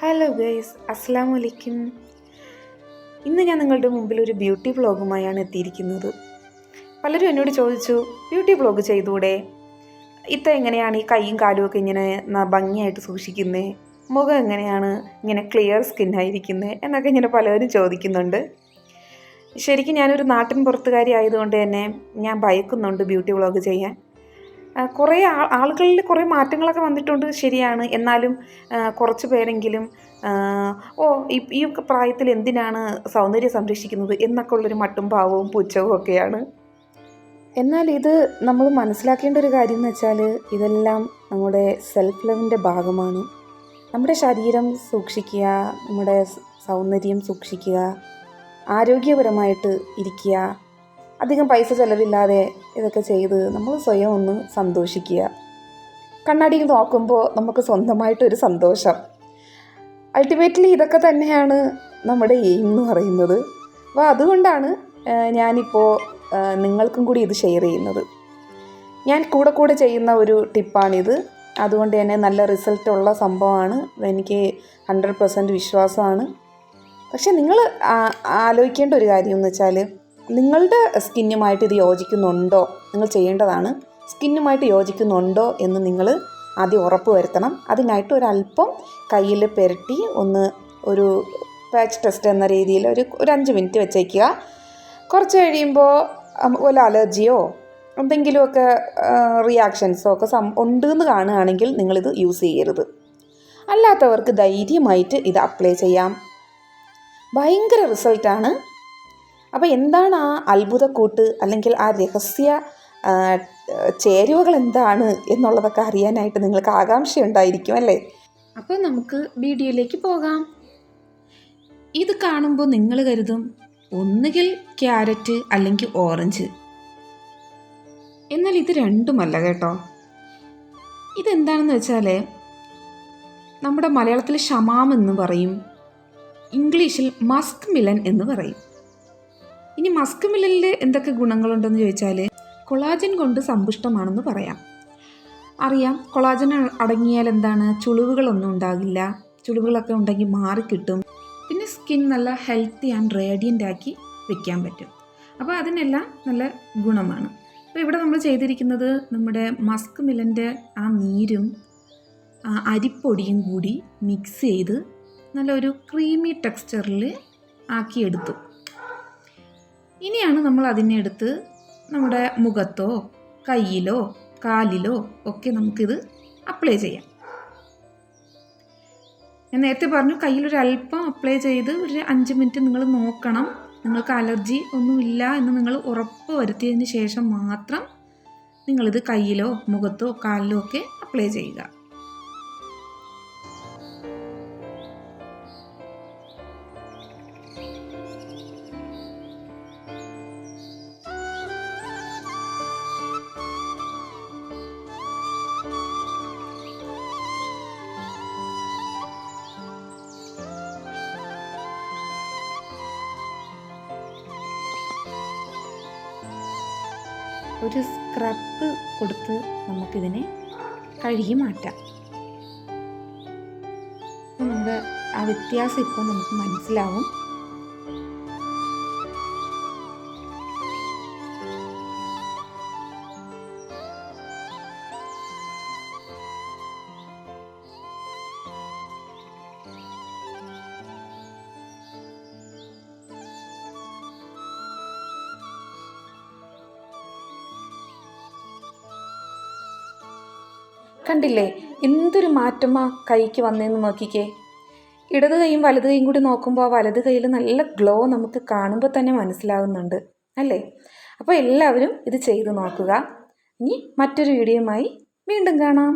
Hello guys, അസ്സലാമു അലൈക്കും. ഇന്ന് ഞാൻ നിങ്ങളുടെ മുമ്പിൽ ഒരു ബ്യൂട്ടി വ്ളോഗുമായാണ് എത്തിയിരിക്കുന്നത്. പലരും എന്നോട് ചോദിച്ചു, ബ്യൂട്ടി വ്ളോഗ് ചെയ്തൂടെ? എങ്ങനെയാണ് ഈ കൈയും കാലും ഒക്കെ ഇങ്ങനെ ഭംഗിയായിട്ട് സൂക്ഷിക്കുന്നത്, മുഖം എങ്ങനെയാണ് ഇങ്ങനെ ക്ലിയർ സ്കിന്നായിരിക്കുന്നത് എന്നൊക്കെ ഇങ്ങനെ പലരും ചോദിക്കുന്നുണ്ട്. ശരിക്കും ഞാനൊരു നാട്ടിൻ പുറത്തുകാരി ആയതുകൊണ്ട് തന്നെ ഞാൻ ഭയക്കുന്നുണ്ട് ബ്യൂട്ടി വ്ളോഗ് ചെയ്യാൻ. കുറേ ആളുകളിൽ കുറേ മാറ്റങ്ങളൊക്കെ വന്നിട്ടുണ്ട്, ശരിയാണ്. എന്നാലും കുറച്ച് പേരെങ്കിലും ഈ പ്രായത്തിൽ എന്തിനാണ് സൗന്ദര്യം സംരക്ഷിക്കുന്നത് എന്നൊക്കെ ഉള്ളൊരു മട്ടും ഭാവവും പുച്ഛവും ഒക്കെയാണ്. എന്നാൽ ഇത് നമ്മൾ മനസ്സിലാക്കേണ്ട ഒരു കാര്യം എന്ന് വെച്ചാൽ, ഇതെല്ലാം നമ്മുടെ സെൽഫ് ലവിൻ്റെ ഭാഗമാണ്. നമ്മുടെ ശരീരം സൂക്ഷിക്കുക, നമ്മുടെ സൗന്ദര്യം സൂക്ഷിക്കുക, ആരോഗ്യപരമായിട്ട് ഇരിക്കുക, അധികം പൈസ ചിലവില്ലാതെ ഇതൊക്കെ ചെയ്ത് നമ്മൾ സ്വയം ഒന്ന് സന്തോഷിക്കുക. കണ്ണാടിയിൽ നോക്കുമ്പോൾ നമുക്ക് സ്വന്തമായിട്ടൊരു സന്തോഷം. അൾട്ടിമേറ്റ്ലി ഇതൊക്കെ തന്നെയാണ് നമ്മുടെ എയിം എന്ന് പറയുന്നത്. അപ്പോൾ അതുകൊണ്ടാണ് ഞാനിപ്പോൾ നിങ്ങൾക്കും കൂടി ഇത് ഷെയർ ചെയ്യുന്നത്. ഞാൻ കൂടെ ചെയ്യുന്ന ഒരു ടിപ്പാണിത്. അതുകൊണ്ട് തന്നെ നല്ല റിസൾട്ടുള്ള സംഭവമാണ്, എനിക്ക് 100% വിശ്വാസമാണ്. പക്ഷെ നിങ്ങൾ ആലോചിക്കേണ്ട ഒരു കാര്യം എന്ന് വെച്ചാൽ, നിങ്ങളുടെ സ്കിന്നുമായിട്ട് ഇത് യോജിക്കുന്നുണ്ടോ? നിങ്ങൾ ചെയ്യേണ്ടതാണ്, സ്കിന്നുമായിട്ട് യോജിക്കുന്നുണ്ടോ എന്ന് നിങ്ങൾ ആദ്യം ഉറപ്പ് വരുത്തണം. അതിനായിട്ട് ഒരല്പം കയ്യിൽ പുരട്ടി ഒരു പാച്ച് ടെസ്റ്റ് എന്ന രീതിയിൽ ഒരു 5 മിനിറ്റ് വെച്ചേക്കുക. കുറച്ച് കഴിയുമ്പോൾ വല്ല അലർജിയോ എന്തെങ്കിലുമൊക്കെ റിയാക്ഷൻസോ ഒക്കെ ഉണ്ടെന്ന് കാണുകയാണെങ്കിൽ നിങ്ങളിത് യൂസ് ചെയ്യരുത്. അല്ലാത്തവർക്ക് ധൈര്യമായിട്ട് ഇത് അപ്ലൈ ചെയ്യാം. ഭയങ്കര റിസൾട്ടാണ്. അപ്പോൾ എന്താണ് ആ അത്ഭുതക്കൂട്ട് അല്ലെങ്കിൽ ആ രഹസ്യ ചേരുവകൾ എന്താണ് എന്നുള്ളതൊക്കെ അറിയാനായിട്ട് നിങ്ങൾക്ക് ആകാംക്ഷയുണ്ടായിരിക്കും അല്ലേ? അപ്പോൾ നമുക്ക് വീഡിയോയിലേക്ക് പോകാം. ഇത് കാണുമ്പോൾ നിങ്ങൾ കരുതും ഒന്നുകിൽ ക്യാരറ്റ് അല്ലെങ്കിൽ ഓറഞ്ച്. എന്നാൽ ഇത് രണ്ടുമല്ല കേട്ടോ. ഇതെന്താണെന്ന് വെച്ചാൽ, നമ്മുടെ മലയാളത്തിൽ ഷമാം എന്ന് പറയും, ഇംഗ്ലീഷിൽ മസ്ക് മിലൻ എന്ന് പറയും. ഇനി മസ്ക് മിലനിൽ എന്തൊക്കെ ഗുണങ്ങളുണ്ടെന്ന് ചോദിച്ചാൽ, കൊളാജൻ കൊണ്ട് സമ്പുഷ്ടമാണെന്ന് പറയാം. അറിയാം, കൊളാജൻ അടങ്ങിയാൽ എന്താണ്, ചുളിവുകളൊന്നും ഉണ്ടാകില്ല. ചുളിവുകളൊക്കെ ഉണ്ടെങ്കിൽ മാറിക്കിട്ടും. പിന്നെ സ്കിൻ നല്ല ഹെൽത്തി ആൻഡ് റേഡിയൻ്റ് ആക്കി വെക്കാൻ പറ്റും. അപ്പോൾ അതിനെല്ലാം നല്ല ഗുണമാണ്. അപ്പോൾ ഇവിടെ നമ്മൾ ചെയ്തിരിക്കുന്നത്, നമ്മുടെ മസ്ക് മിലൻ്റെ ആ നീരും അരിപ്പൊടിയും കൂടി മിക്സ് ചെയ്ത് നല്ലൊരു ക്രീമി ടെക്സ്ചറിൽ ആക്കിയെടുത്തു. ഇനിയാണ് നമ്മൾ അതിനെടുത്ത് നമ്മുടെ മുഖത്തോ കയ്യിലോ കാലിലോ ഒക്കെ നമുക്കിത് അപ്ലൈ ചെയ്യാം. ഞാൻ നേരത്തെ പറഞ്ഞു, കയ്യിലൊരല്പം അപ്ലൈ ചെയ്ത് ഒരു 5 മിനിറ്റ് നിങ്ങൾ നോക്കണം. നിങ്ങൾക്ക് അലർജി ഒന്നുമില്ല എന്ന് നിങ്ങൾ ഉറപ്പ് വരുത്തിയതിന് ശേഷം മാത്രം നിങ്ങളിത് കയ്യിലോ മുഖത്തോ കാലിലോ ഒക്കെ അപ്ലൈ ചെയ്യുക. ഒരു സ്ക്രബ് കൊടുത്ത് നമുക്കിതിനെ കഴുകി മാറ്റാം. നമ്മുടെ ആ വ്യത്യാസം ഇപ്പോൾ നമുക്ക് മനസ്സിലാവും. കണ്ടില്ലേ എന്തൊരു മാറ്റമാ കൈക്ക് വന്നതെന്ന് നോക്കിക്കേ. ഇടത് കൈയും വലത് കൈയും കൂടി നോക്കുമ്പോൾ ആ വലത് കൈയിൽ നല്ല ഗ്ലോ നമുക്ക് കാണുമ്പോൾ തന്നെ മനസ്സിലാവുന്നുണ്ട് അല്ലേ? അപ്പോൾ എല്ലാവരും ഇത് ചെയ്ത് നോക്കുക. ഇനി മറ്റൊരു വീഡിയോയുമായി വീണ്ടും കാണാം.